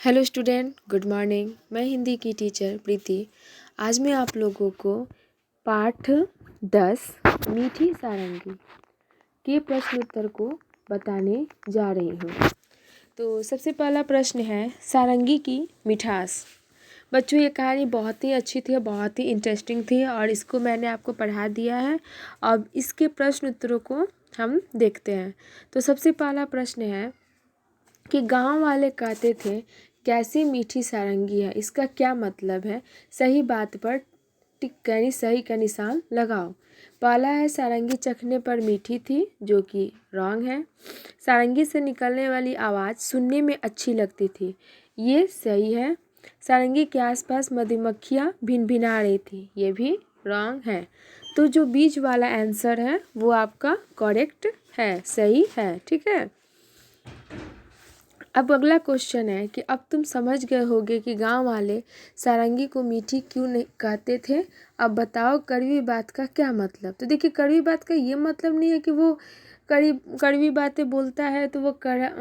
Hello student, good morning. मैं हिंदी की teacher प्रीति। आज मैं आप लोगों को पाठ 10 मीठी सारंगी के प्रश्न उत्तर को बताने जा रही हूँ। तो सबसे पहला प्रश्न है सारंगी की मिठास। बच्चों, ये कहानी बहुत ही अच्छी थी, बहुत ही इंटरेस्टिंग थी और इसको मैंने आपको पढ़ा दिया है। अब इसके प्रश्न उत्तरों को हम देखते हैं। तो सबसे पहला प्रश्न है कि गांव वाले कहते थे कैसी मीठी सारंगी है, इसका क्या मतलब है? सही बात पर टिक यानी सही का निशान लगाओ। पहला है सारंगी चखने पर मीठी थी, जो कि रॉन्ग है। सारंगी से निकलने वाली आवाज़ सुनने में अच्छी लगती थी, ये सही है। सारंगी के आसपास मधुमक्खियाँ भिनभिना रही थी, ये भी रॉन्ग है। तो जो बीच वाला आंसर है वो आपका करेक्ट है, सही है। ठीक है। अब अगला क्वेश्चन है कि अब तुम समझ गए होगे कि गांव वाले सारंगी को मीठी क्यों नहीं कहते थे। अब बताओ कड़वी बात का क्या मतलब। तो देखिए, कड़वी बात का ये मतलब नहीं है कि वो कड़वी बातें बोलता है तो वो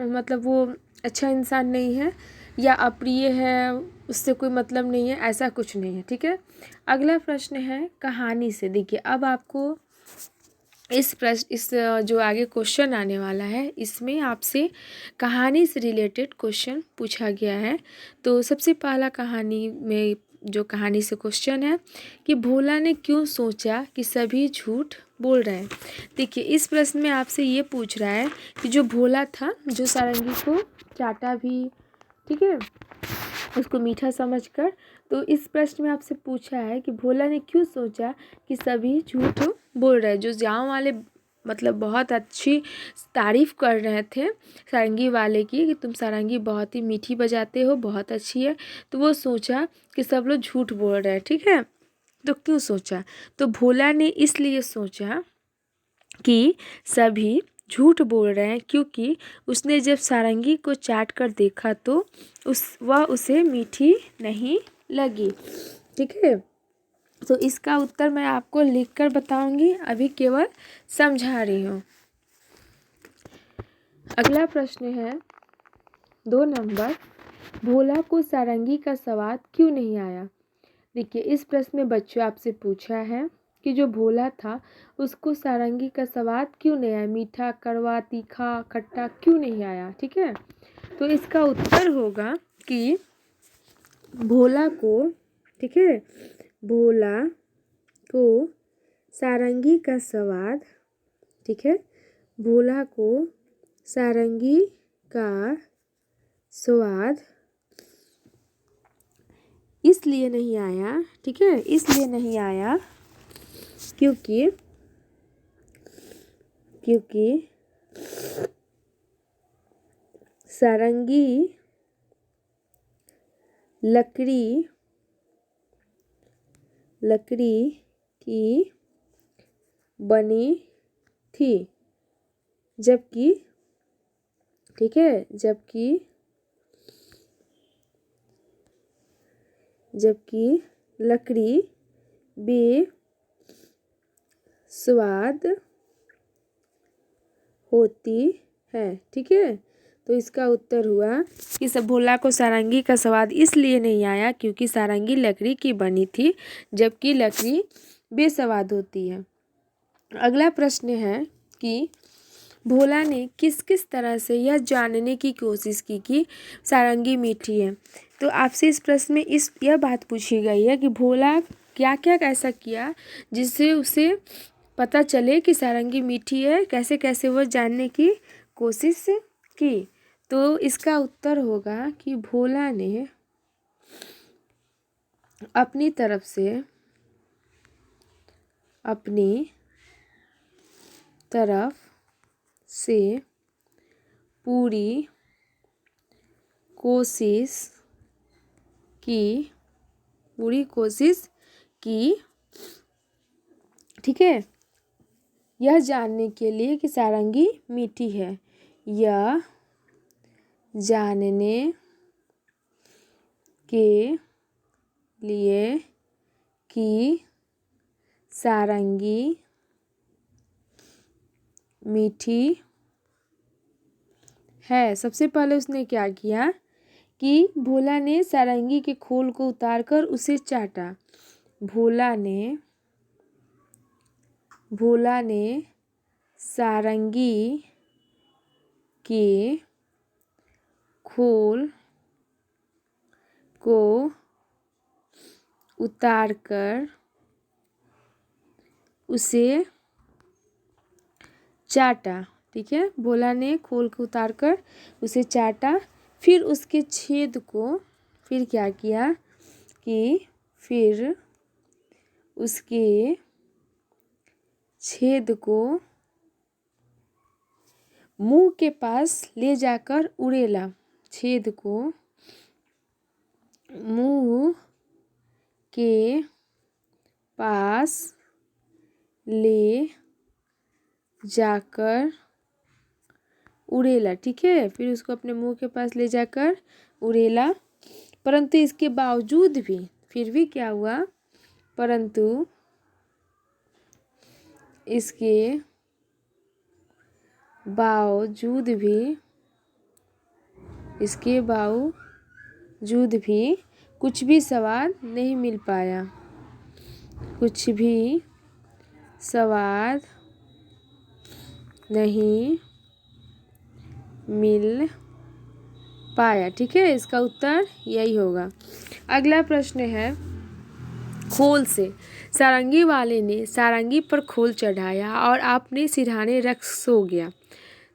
मतलब वो अच्छा इंसान नहीं है या अप्रिय है, उससे कोई मतलब नहीं है, ऐसा कुछ नहीं है। ठीक है। अगला प्रश्न है कहानी से। देखिए, अब आपको इस जो आगे क्वेश्चन आने वाला है इसमें आपसे कहानी से रिलेटेड क्वेश्चन पूछा गया है। तो सबसे पहला कहानी में जो कहानी से क्वेश्चन है कि भोला ने क्यों सोचा कि सभी झूठ बोल रहे हैं। देखिए, इस प्रश्न में आपसे ये पूछ रहा है कि जो भोला था, जो सारंगी को चाटा भी, ठीक है, उसको मीठा समझकर, तो इस प्रश्न में आपसे पूछा है कि भोला ने क्यों सोचा कि सभी झूठ बोल रहे हैं। जो गाँव वाले मतलब बहुत अच्छी तारीफ़ कर रहे थे सारंगी वाले की कि तुम सारंगी बहुत ही मीठी बजाते हो, बहुत अच्छी है। तो वो सोचा कि सब लोग झूठ बोल रहे हैं। ठीक है। तो क्यों सोचा? तो भोला ने इसलिए सोचा कि सभी झूठ बोल रहे हैं क्योंकि उसने जब सारंगी को चाट कर देखा तो वह उसे मीठी नहीं लगी। ठीक है। तो इसका उत्तर मैं आपको लिखकर बताऊंगी, अभी केवल समझा रही हूँ। अगला प्रश्न है 2 नंबर, भोला को सारंगी का स्वाद क्यों नहीं आया। देखिए, इस प्रश्न में बच्चों आपसे पूछा है कि जो भोला था उसको सारंगी का स्वाद क्यों नहीं आया, मीठा, कड़वा, तीखा, खट्टा क्यों नहीं आया। ठीक है। तो इसका उत्तर होगा कि भोला को, ठीक है, भोला को सारंगी का स्वाद, ठीक है, भोला को सारंगी का स्वाद इसलिए नहीं आया, ठीक है, इसलिए नहीं आया क्योंकि सारंगी लकड़ी की बनी थी, जबकि, ठीक है, जबकि लकड़ी बेस्वाद होती है। ठीक है। तो इसका उत्तर हुआ कि सब भोला को सारंगी का स्वाद इसलिए नहीं आया क्योंकि सारंगी लकड़ी की बनी थी, जबकि लकड़ी बेस्वाद होती है। अगला प्रश्न है कि भोला ने किस किस तरह से यह जानने की कोशिश की कि सारंगी मीठी है। तो आपसे इस प्रश्न में यह बात पूछी गई है कि भोला क्या क्या ऐसा किया जिससे उसे पता चले कि सारंगी मीठी है, कैसे कैसे वो जानने की कोशिश की। तो इसका उत्तर होगा कि भोला ने अपनी तरफ से पूरी कोशिश की, ठीक है, यह जानने के लिए कि सारंगी मीठी है। यह जानने के लिए कि सारंगी मीठी है, सबसे पहले उसने क्या किया कि भोला ने सारंगी के खोल को उतारकर उसे चाटा। भोला ने सारंगी के खोल को उतारकर उसे चाटा। ठीक है, भोला ने खोल को उतारकर उसे चाटा। फिर उसके छेद को, फिर क्या किया कि फिर उसके छेद को मुंह के पास ले जाकर उड़ेला। छेद को मुंह के पास ले जाकर उड़ेला। ठीक है, फिर उसको अपने मुंह के पास ले जाकर उड़ेला। परंतु इसके बावजूद भी, फिर भी क्या हुआ, परंतु इसके बावजूद भी कुछ भी स्वाद नहीं मिल पाया। कुछ भी स्वाद नहीं मिल पाया। ठीक है, इसका उत्तर यही होगा। अगला प्रश्न है, खोल से। सारंगी वाले ने सारंगी पर खोल चढ़ाया और आपने सिरहाने रख सो गया।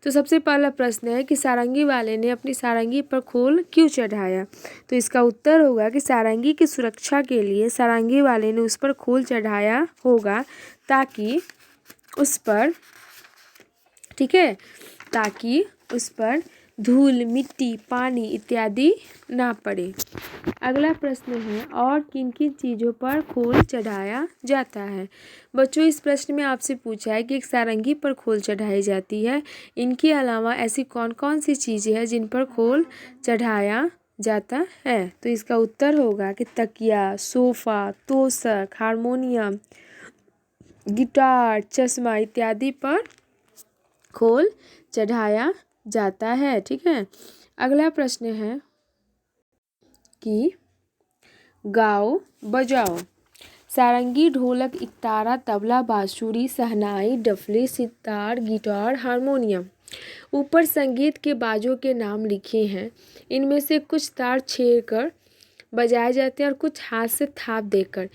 तो सबसे पहला प्रश्न है कि सारंगी वाले ने अपनी सारंगी पर खोल क्यों चढ़ाया। तो इसका उत्तर होगा कि सारंगी की सुरक्षा के लिए सारंगी वाले ने उस पर खोल चढ़ाया होगा, ताकि उस पर, ठीक है, ताकि उस पर धूल, मिट्टी, पानी इत्यादि ना पड़े। अगला प्रश्न है, और किन किन चीज़ों पर खोल चढ़ाया जाता है। बच्चों, इस प्रश्न में आपसे पूछा है कि एक सारंगी पर खोल चढ़ाई जाती है, इनके अलावा ऐसी कौन कौन सी चीज़ें हैं जिन पर खोल चढ़ाया जाता है। तो इसका उत्तर होगा कि तकिया, सोफ़ा, तोशक, हारमोनियम, गिटार, चश्मा इत्यादि पर खोल चढ़ाया जाता है। ठीक है, अगला प्रश्न है कि गाओ बजाओ। सारंगी, ढोलक, इकतारा, तबला, बांसुरी, शहनाई, डफली, सितार, गिटार, हारमोनियम। ऊपर संगीत के बाजों के नाम लिखे हैं। इनमें से कुछ तार छेड़कर बजाए जाते हैं और कुछ हाथ से थाप देकर।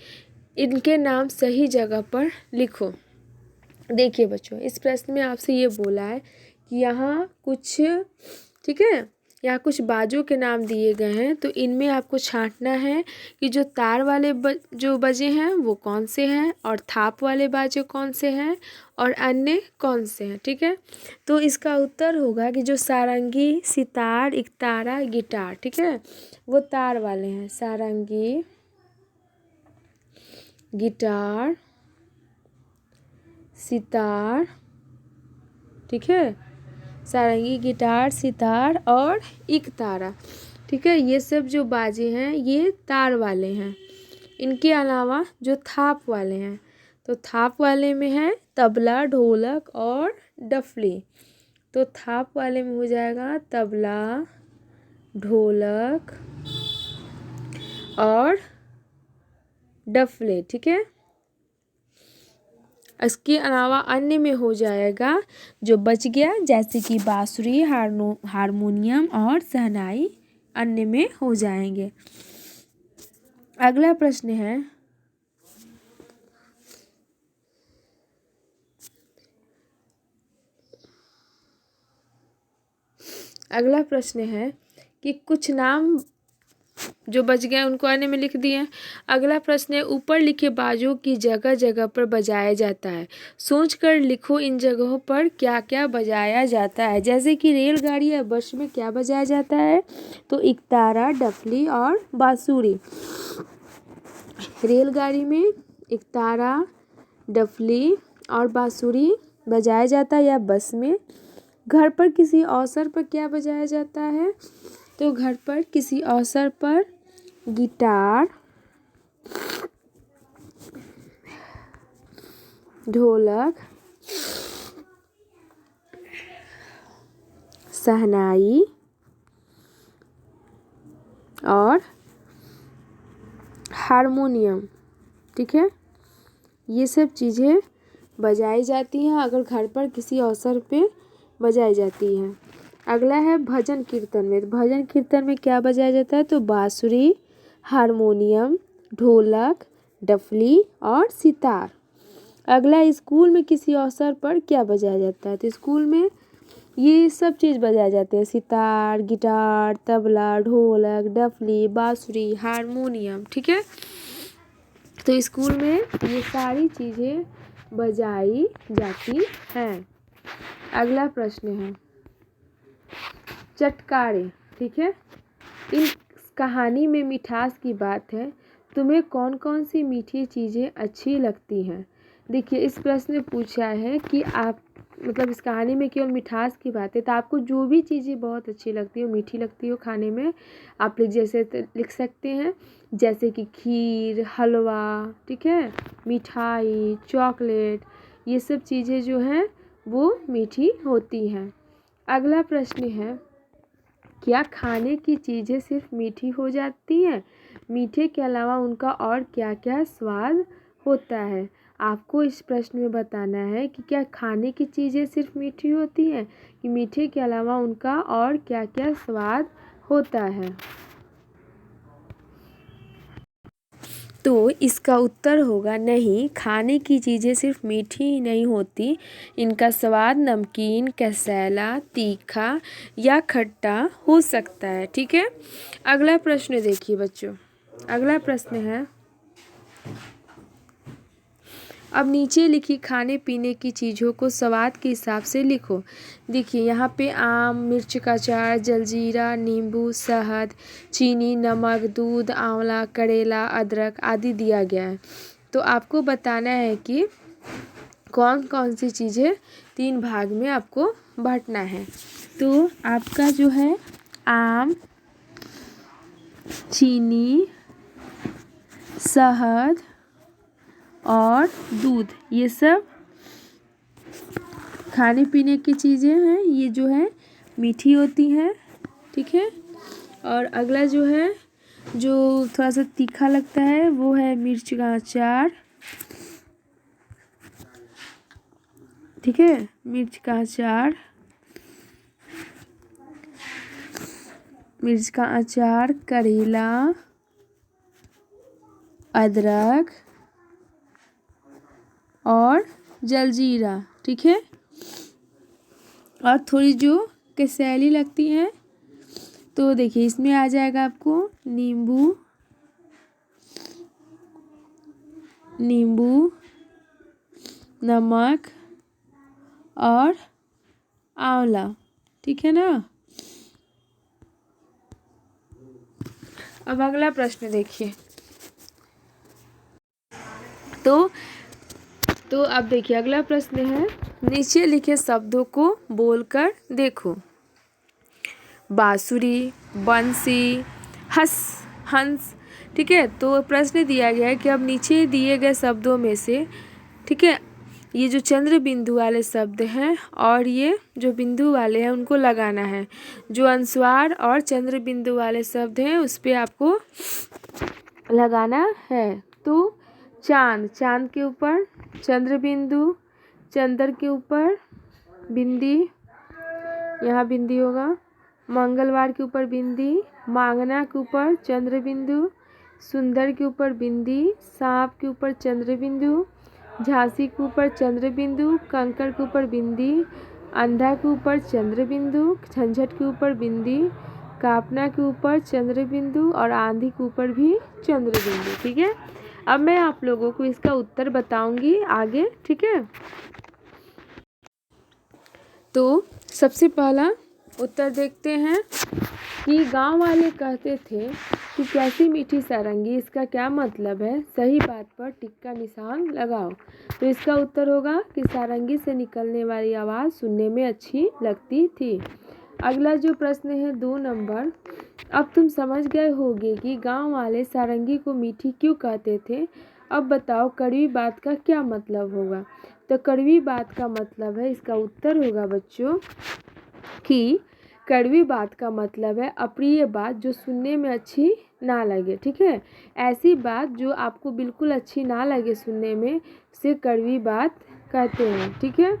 इनके नाम सही जगह पर लिखो। देखिए बच्चों, इस प्रश्न में आपसे ये बोला है कि यहाँ कुछ, ठीक है, यहाँ कुछ बाजों के नाम दिए गए हैं। तो इनमें आपको छांटना है कि जो तार वाले जो बजे हैं वो कौन से हैं, और थाप वाले बाजे कौन से हैं, और अन्य कौन से हैं। ठीक है, तो इसका उत्तर होगा कि जो सारंगी, सितार, इकतारा, गिटार, ठीक है, वो तार वाले हैं। सारंगी, गिटार, सितार, ठीक है, सारंगी, गिटार, सितार और इकतारा। ठीक है, ये सब जो बाजे हैं ये तार वाले हैं। इनके अलावा जो थाप वाले हैं, तो थाप वाले में है तबला, ढोलक और डफली। तो थाप वाले में हो जाएगा तबला, ढोलक और डफली। ठीक है, इसके अलावा अन्य में हो जाएगा जो बच गया, जैसे कि बांसुरी, हारमोनियम और शहनाई अन्य में हो जाएंगे। अगला प्रश्न है, अगला प्रश्न है कि कुछ नाम जो बच गए उनको अन्य में लिख दिए। अगला प्रश्न है, ऊपर लिखे बाजों की जगह जगह पर बजाया जाता है। सोच कर लिखो इन जगहों पर क्या क्या बजाया जाता है। जैसे कि रेलगाड़ी या बस में क्या बजाया जाता है, तो इकतारा, डफली और बांसुरी। रेलगाड़ी में इकतारा, डफली और बांसुरी बजाया जाता है, या बस में। घर पर किसी अवसर पर क्या बजाया जाता है, तो घर पर किसी अवसर पर गिटार, ढोलक, शहनाई, और हारमोनियम। ठीक है, ये सब चीज़ें बजाई जाती हैं, अगर घर पर किसी अवसर पे बजाई जाती हैं। अगला है भजन कीर्तन में। तो भजन कीर्तन में क्या बजाया जाता है? तो बांसुरी, हारमोनियम, ढोलक, डफली और सितार। अगला, स्कूल में किसी अवसर पर क्या बजाया जाता है? तो स्कूल में ये सब चीज़ बजाए जाते हैं, सितार, गिटार, तबला, ढोलक, डफली, बांसुरी, हारमोनियम। ठीक है, तो स्कूल में ये सारी चीज़ें बजाई जाती हैं। अगला प्रश्न है चटकारे। ठीक है, इस कहानी में मिठास की बात है, तुम्हें कौन कौन सी मीठी चीज़ें अच्छी लगती हैं? देखिए, इस प्रश्न में पूछा है कि आप मतलब इस कहानी में केवल मिठास की बात है, तो आपको जो भी चीज़ें बहुत अच्छी लगती हो, मीठी लगती हो खाने में, आप लोग जैसे लिख सकते हैं, जैसे कि खीर, हलवा, ठीक है, मिठाई, चॉकलेट, ये सब चीज़ें जो हैं वो मीठी होती हैं। अगला प्रश्न है, क्या खाने की चीज़ें सिर्फ मीठी हो जाती हैं? मीठे के अलावा उनका और क्या क्या स्वाद होता है? आपको इस प्रश्न में बताना है कि क्या खाने की चीज़ें सिर्फ मीठी होती हैं कि मीठे के अलावा उनका और क्या क्या स्वाद होता है। तो इसका उत्तर होगा नहीं, खाने की चीज़ें सिर्फ मीठी ही नहीं होती, इनका स्वाद नमकीन, कसैला, तीखा या खट्टा हो सकता है। ठीक है, अगला प्रश्न देखिए बच्चों। अगला प्रश्न है, अब नीचे लिखी खाने पीने की चीज़ों को स्वाद के हिसाब से लिखो। देखिए, यहाँ पे आम, मिर्च का अचार, जलजीरा, नींबू, शहद, चीनी, नमक, दूध, आंवला, करेला, अदरक आदि दिया गया है। तो आपको बताना है कि कौन कौन सी चीज़ें 3 भाग में आपको बांटना है। तो आपका जो है आम, चीनी, शहद और दूध, ये सब खाने पीने की चीज़ें हैं, ये जो है मीठी होती हैं। ठीक है, और अगला जो है जो थोड़ा सा तीखा लगता है वो है मिर्च का अचार। ठीक है, मिर्च का अचार, मिर्च का अचार, करेला, अदरक और जलजीरा। ठीक है, और थोड़ी जो कसैली लगती हैं, तो देखिए इसमें आ जाएगा आपको नींबू, नमक और आंवला। ठीक है ना। अब अगला प्रश्न देखिए। तो अब देखिए अगला प्रश्न है, नीचे लिखे शब्दों को बोलकर देखो। बांसुरी, बंसी, हंस। ठीक है, तो प्रश्न दिया गया है कि अब नीचे दिए गए शब्दों में से, ठीक है, ये जो चंद्र बिंदु वाले शब्द हैं और ये जो बिंदु वाले हैं उनको लगाना है। जो अनुस्वार और चंद्र बिंदु वाले शब्द हैं उस पर आपको लगाना है। तो चांद के ऊपर चंद्र बिंदु, चंद्र के ऊपर बिंदी, यहाँ बिंदी होगा, मंगलवार के ऊपर बिंदी, मांगना के ऊपर चंद्र बिंदु, सुंदर के ऊपर बिंदी, सांप के ऊपर चंद्र बिंदु, झांसी के ऊपर चंद्र बिंदु, कंकड़ के ऊपर बिंदी, अंधा के ऊपर चंद्र बिंदु, झंझट के ऊपर बिंदी, कापना के ऊपर चंद्र बिंदु और आंधी के ऊपर भी चंद्र बिंदु। ठीक है, अब मैं आप लोगों को इसका उत्तर बताऊंगी आगे। ठीक है, तो सबसे पहला उत्तर देखते हैं कि गांव वाले कहते थे कि कैसी मीठी सारंगी, इसका क्या मतलब है? सही बात पर टिक का निशान लगाओ। तो इसका उत्तर होगा कि सारंगी से निकलने वाली आवाज़ सुनने में अच्छी लगती थी। अगला जो प्रश्न है 2 नंबर, अब तुम समझ गए होगे कि गांव वाले सारंगी को मीठी क्यों कहते थे। अब बताओ कड़वी बात का क्या मतलब होगा। तो कड़वी बात का मतलब है, इसका उत्तर होगा बच्चों कि कड़वी बात का मतलब है अप्रिय बात जो सुनने में अच्छी ना लगे, ठीक है। ऐसी बात जो आपको बिल्कुल अच्छी ना लगे सुनने में, उसे कड़वी बात कहते हैं, ठीक है।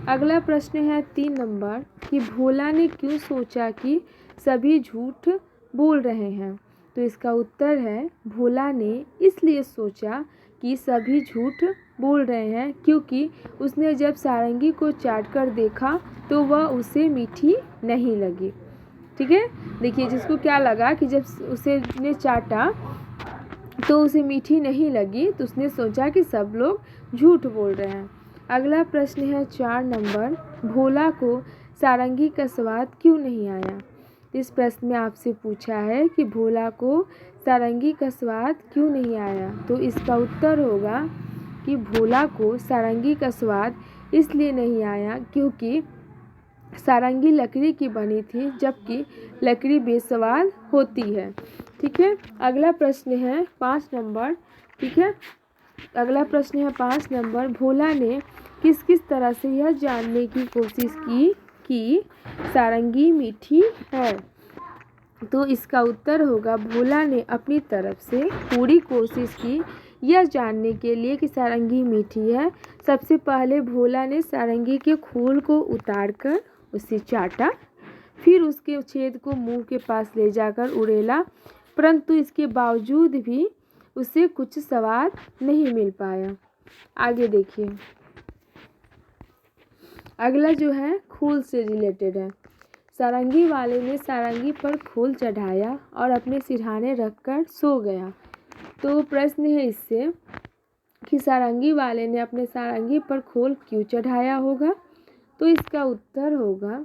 अगला प्रश्न है 3 नंबर कि भोला ने क्यों सोचा कि सभी झूठ बोल रहे हैं। तो इसका उत्तर है भोला ने इसलिए सोचा कि सभी झूठ बोल रहे हैं क्योंकि उसने जब सारंगी को चाट कर देखा तो वह उसे मीठी नहीं लगी, ठीक है। देखिए जिसको क्या लगा कि जब उसे ने चाटा तो उसे मीठी नहीं लगी, तो उसने सोचा कि सब लोग झूठ बोल रहे हैं। अगला प्रश्न है 4 नंबर, भोला को सारंगी का स्वाद क्यों नहीं आया। इस प्रश्न में आपसे पूछा है कि भोला को सारंगी का स्वाद क्यों नहीं आया। तो इसका उत्तर होगा कि भोला को सारंगी का स्वाद इसलिए नहीं आया क्योंकि सारंगी लकड़ी की बनी थी, जबकि लकड़ी बेस्वाद होती है, ठीक है। अगला प्रश्न है 5 नंबर, ठीक है। अगला प्रश्न है 5 नंबर, भोला ने किस किस तरह से यह जानने की कोशिश की कि सारंगी मीठी है। तो इसका उत्तर होगा भोला ने अपनी तरफ से पूरी कोशिश की यह जानने के लिए कि सारंगी मीठी है। सबसे पहले भोला ने सारंगी के खोल को उतारकर उसे चाटा, फिर उसके छेद को मुंह के पास ले जाकर उड़ेला, परंतु इसके बावजूद भी उसे कुछ स्वाद नहीं मिल पाया। आगे देखिए, अगला जो है खोल से रिलेटेड है। सारंगी वाले ने सारंगी पर खोल चढ़ाया और अपने सिरहाने रखकर सो गया। तो प्रश्न है इससे कि सारंगी वाले ने अपने सारंगी पर खोल क्यों चढ़ाया होगा। तो इसका उत्तर होगा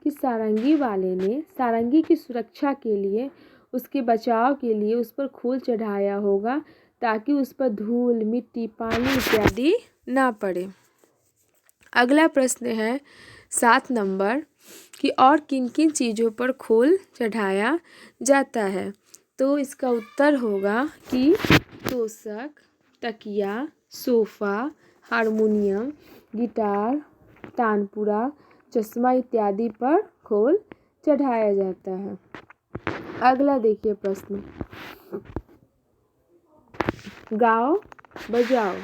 कि सारंगी वाले ने सारंगी की सुरक्षा के लिए, उसके बचाव के लिए उस पर खोल चढ़ाया होगा ताकि उस पर धूल, मिट्टी, पानी इत्यादि ना पड़े। अगला प्रश्न है 7 नंबर कि और किन किन चीज़ों पर खोल चढ़ाया जाता है। तो इसका उत्तर होगा कि तोशक, तकिया, सोफ़ा, हारमोनियम, गिटार, तानपुरा, चश्मा इत्यादि पर खोल चढ़ाया जाता है। अगला देखिए प्रश्न, गाओ बजाओ।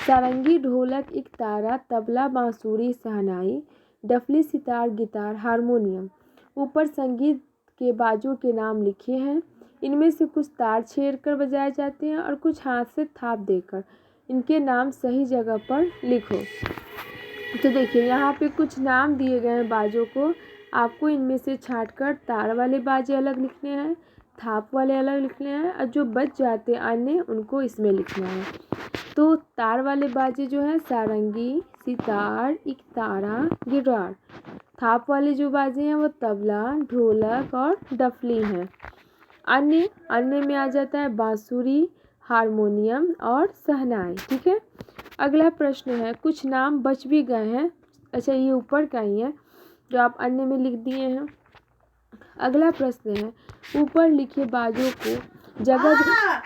सारंगी, ढोलक, इकतारा, तबला, बांसुरी, शहनाई, डफली, सितार, गिटार, हारमोनियम। ऊपर संगीत के बाजों के नाम लिखे हैं। इनमें से कुछ तार छेड़कर बजाए जाते हैं और कुछ हाथ से थाप देकर। इनके नाम सही जगह पर लिखो। तो देखिए यहाँ पे कुछ नाम दिए गए हैं बाजों को, आपको इनमें से छांटकर तार वाले बाजे अलग लिखने हैं, थाप वाले अलग लिखने हैं, और जो बच जाते हैं अन्य उनको इसमें लिखना है। तो तार वाले बाजे जो हैं सारंगी, सितार, इकतारा, गिटार। थाप वाले जो बाजे हैं वो तबला, ढोलक और डफली हैं। अन्य में आ जाता है बांसुरी, हारमोनियम और शहनाई, ठीक है। अगला प्रश्न है, कुछ नाम बच भी गए हैं, अच्छा ये ऊपर का ही है जो आप अन्य में लिख दिए हैं। अगला प्रश्न है, ऊपर लिखे बाजों को जगह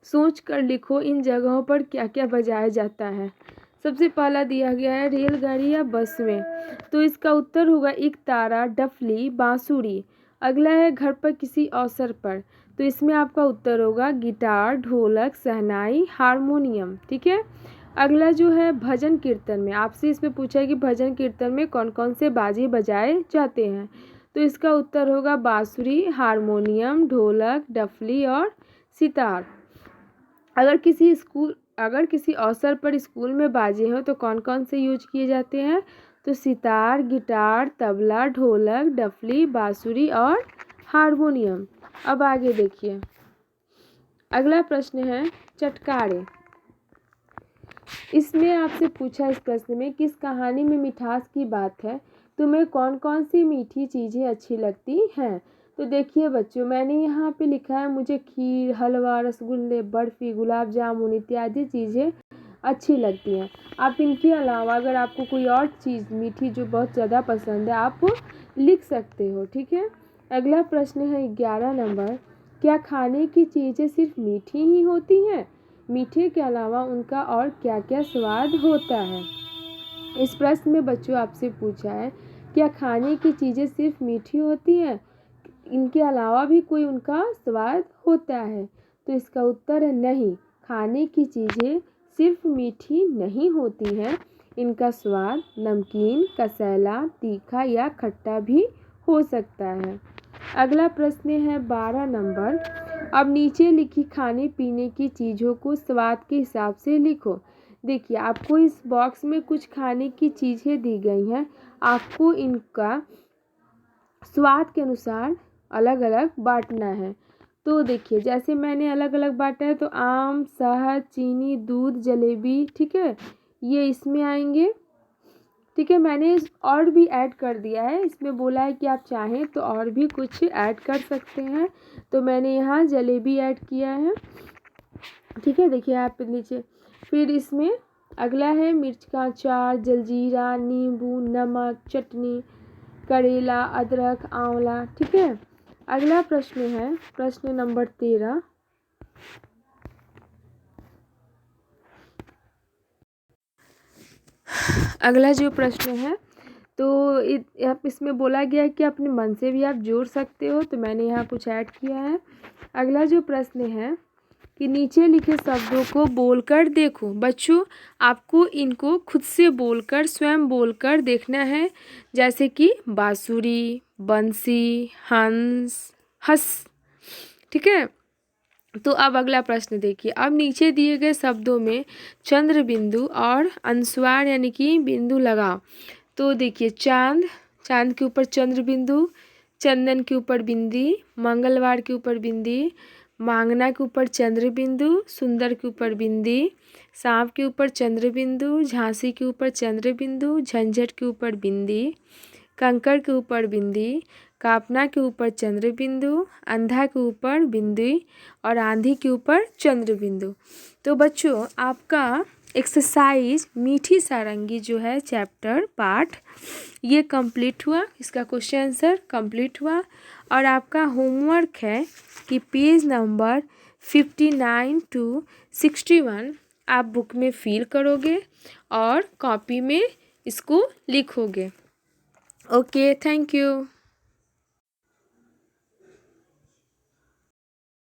सोच कर लिखो इन जगहों पर क्या क्या बजाया जाता है। सबसे पहला दिया गया है रेलगाड़ी या बस में, तो इसका उत्तर होगा इकतारा, डफली, बांसुरी। अगला है घर पर किसी अवसर पर, तो इसमें आपका उत्तर होगा गिटार, ढोलक, शहनाई, हारमोनियम, ठीक है। अगला जो है भजन कीर्तन में, आपसे इसमें पूछा है कि भजन कीर्तन में कौन कौन से बाजे बजाए जाते हैं। तो इसका उत्तर होगा बांसुरी, हारमोनियम, ढोलक, डफली और सितार। अगर किसी अवसर पर स्कूल में बाजे हो तो कौन कौन से यूज किए जाते हैं। तो सितार, गिटार, तबला, ढोलक, डफली, बांसुरी और हारमोनियम। अब आगे देखिए, अगला प्रश्न है चटकारे। इसमें आपसे पूछा इस प्रश्न में किस कहानी में मिठास की बात है, तुम्हें कौन कौन सी मीठी चीज़ें अच्छी लगती हैं। तो देखिए बच्चों, मैंने यहाँ पे लिखा है मुझे खीर, हलवा, रसगुल्ले, बर्फ़ी, गुलाब जामुन इत्यादि चीज़ें अच्छी लगती हैं। आप इनके अलावा अगर आपको कोई और चीज़ मीठी जो बहुत ज़्यादा पसंद है आप लिख सकते हो, ठीक है। अगला प्रश्न है 11 नंबर, क्या खाने की चीज़ें सिर्फ मीठी ही होती हैं मीठे के अलावा उनका और क्या क्या स्वाद होता है। इस प्रश्न में बच्चों आपसे पूछा है क्या खाने की चीज़ें सिर्फ मीठी होती हैं, इनके अलावा भी कोई उनका स्वाद होता है। तो इसका उत्तर है नहीं, खाने की चीज़ें सिर्फ मीठी नहीं होती हैं, इनका स्वाद नमकीन, कसैला, तीखा या खट्टा भी हो सकता है। अगला प्रश्न है 12 नंबर। अब नीचे लिखी खाने पीने की चीज़ों को स्वाद के हिसाब से लिखो। देखिए आपको इस बॉक्स में कुछ खाने की चीज़ें दी गई हैं, आपको इनका स्वाद के अनुसार अलग अलग बांटना है। तो देखिए जैसे मैंने अलग अलग बांटा है, तो आम, शहद, चीनी, दूध, जलेबी, ठीक है, ये इसमें आएंगे। ठीक है, मैंने और भी ऐड कर दिया है, इसमें बोला है कि आप चाहें तो और भी कुछ ऐड कर सकते हैं, तो मैंने यहाँ जलेबी ऐड किया है। ठीक है, देखिए आप नीचे। फिर इसमें अगला है मिर्च का अचार, जलजीरा, नींबू, नमक, चटनी, करेला, अदरक, आंवला। ठीक है, अगला प्रश्न है प्रश्न नंबर 13। अगला जो प्रश्न है तो आप इसमें बोला गया है कि अपने मन से भी आप जोड़ सकते हो, तो मैंने यहाँ कुछ ऐड किया है। अगला जो प्रश्न है कि नीचे लिखे शब्दों को बोलकर देखो। बच्चों आपको इनको खुद से बोलकर, स्वयं बोलकर देखना है, जैसे कि बांसुरी, बंसी, हंस, हंस। ठीक है, तो अब अगला प्रश्न देखिए। अब नीचे दिए गए शब्दों में चंद्र बिंदु और अनुस्वार यानी कि बिंदु लगाओ। तो देखिए चांद, चांद के ऊपर चंद्र बिंदु, चंदन के ऊपर बिंदी, मंगलवार के ऊपर बिंदी, मांगना के ऊपर चंद्र बिंदु, सुंदर के ऊपर बिंदी, सांप के ऊपर चंद्र बिंदु, झांसी के ऊपर चंद्र बिंदु, झंझट के ऊपर बिंदी, कंकड़ के ऊपर बिंदी, कापना के ऊपर चंद्र बिंदु, अंधा के ऊपर बिंदी और आंधी के ऊपर चंद्र बिंदु। तो बच्चों आपका एक्सरसाइज मीठी सारंगी जो है चैप्टर पार्ट ये कंप्लीट हुआ, इसका क्वेश्चन आंसर कंप्लीट हुआ। और आपका होमवर्क है कि पेज नंबर 59 to 61 आप बुक में फिल करोगे और कॉपी में इसको लिखोगे। Okay, thank you.